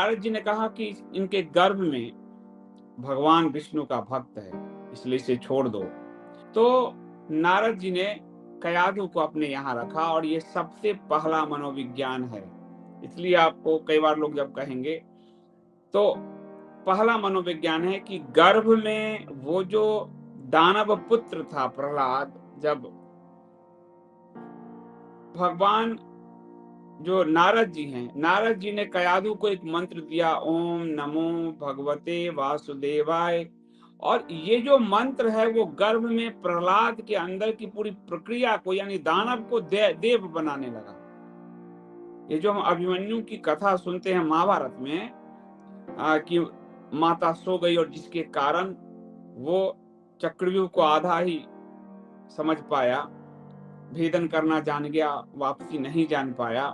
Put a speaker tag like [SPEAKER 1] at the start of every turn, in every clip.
[SPEAKER 1] नारद जी ने कहा कि इनके गर्भ में भगवान विष्णु का भक्त है, इसलिए इसे छोड़ दो। तो नारद जी ने कयाधु को अपने यहाँ रखा और ये सबसे पहला मनोविज्ञान है। इसलिए आपको कई बार लोग जब कहेंगे तो पहला मनोविज्ञान है कि गर्भ में वो जो दानव पुत्र था प्रहलाद, जब भगवान जो नारद जी हैं, नारद जी ने कयाधु को एक मंत्र दिया, ओम नमो भगवते वासुदेवाय। और ये जो मंत्र है वो गर्भ में प्रहलाद के अंदर की पूरी प्रक्रिया को यानी दानव को देव बनाने लगा। ये जो हम अभिमन्यु की कथा सुनते हैं महाभारत में कि माता सो गई और जिसके कारण वो चक्रव्यूह को आधा ही समझ पाया, भेदन करना जान गया, वापसी नहीं जान पाया।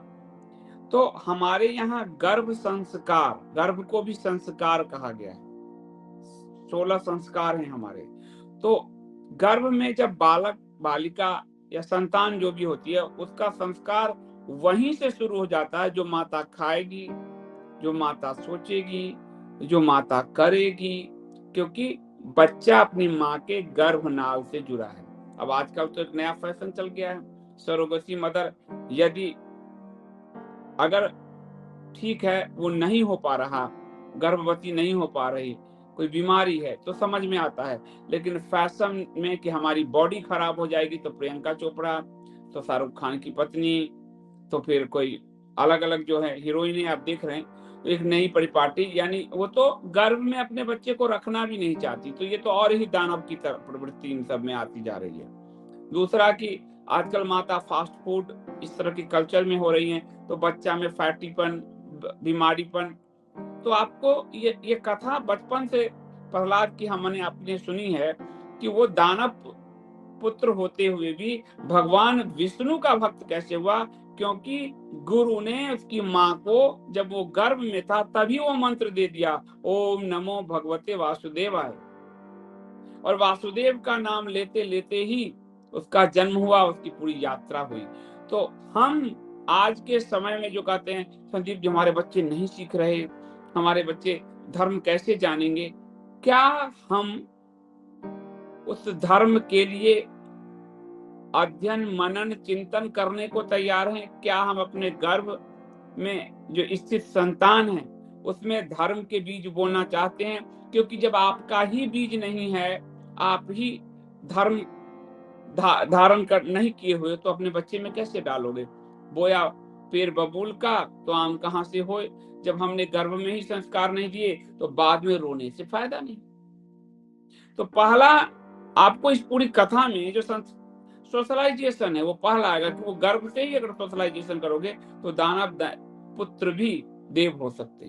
[SPEAKER 1] तो हमारे यहाँ गर्भ संस्कार, गर्भ को भी संस्कार कहा गया है। 16 संस्कार हैं हमारे। तो गर्भ में जब बालक बालिका या संतान जो भी होती है उसका संस्कार वहीं से शुरू हो जाता है। जो माता खाएगी, जो माता सोचेगी, जो माता करेगी, क्योंकि बच्चा अपनी माँ के गर्भनाल से जुड़ा है। अब आजकल तो एक नया फैशन चल गया है, सरोगेसी मदर। यदि अगर ठीक है वो नहीं हो पा रहा, गर्भवती नहीं हो पा रही, कोई बीमारी है तो समझ में आता है, लेकिन फैशन में कि हमारी बॉडी खराब हो जाएगी तो प्रियंका चोपड़ा, तो शाहरुख खान की पत्नी, तो फिर कोई अलग अलग जो है हीरोइनें आप देख रहे हैं, तो एक नई परिपाटी, यानी वो तो गर्भ में अपने बच्चे को रखना भी नहीं चाहती। तो ये तो और ही दानव की तरफ प्रवृत्ति इन सब में आती जा रही है। दूसरा कि आजकल माता फास्ट फूड इस तरह की कल्चर में हो रही हैं, तो बच्चा में फैटीपन, बीमारीपन। तो आपको ये कथा बचपन से प्रहलाद की हमने अपने सुनी है कि वो दानव पुत्र होते हुए भी भगवान विष्णु का भक्त कैसे हुआ, क्योंकि गुरु ने उसकी माँ को जब वो गर्भ में था तभी वो मंत्र दे दिया, ओम नमो भगवते वासुदेवाय। और वासुदेव का नाम लेते लेते ही उसका जन्म हुआ, उसकी पूरी यात्रा हुई। तो हम आज के समय में जो कहते हैं संदीप जी हमारे बच्चे नहीं सीख रहे, हमारे बच्चे धर्म कैसे जानेंगे, क्या हम उस धर्म के लिए अध्ययन मनन चिंतन करने को तैयार हैं? क्या हम अपने गर्भ में जो स्थित संतान है उसमें धर्म के बीज बोना चाहते हैं? क्योंकि जब आपका ही बीज नहीं है, आप ही धर्म धारण कर नहीं किए हुए, तो अपने बच्चे में कैसे डालोगे? बोया पेड़ बबूल का तो आम कहाँ से होए। जब हमने गर्भ में ही संस्कार नहीं दिए तो बाद में रोने से फायदा नहीं। तो पहला आपको इस पूरी कथा में जो सोशलाइजेशन है वो पहला आएगा कि वो गर्भ से ही अगर सोशलाइजेशन करोगे तो दानव पुत्र भी देव हो सकते हैं।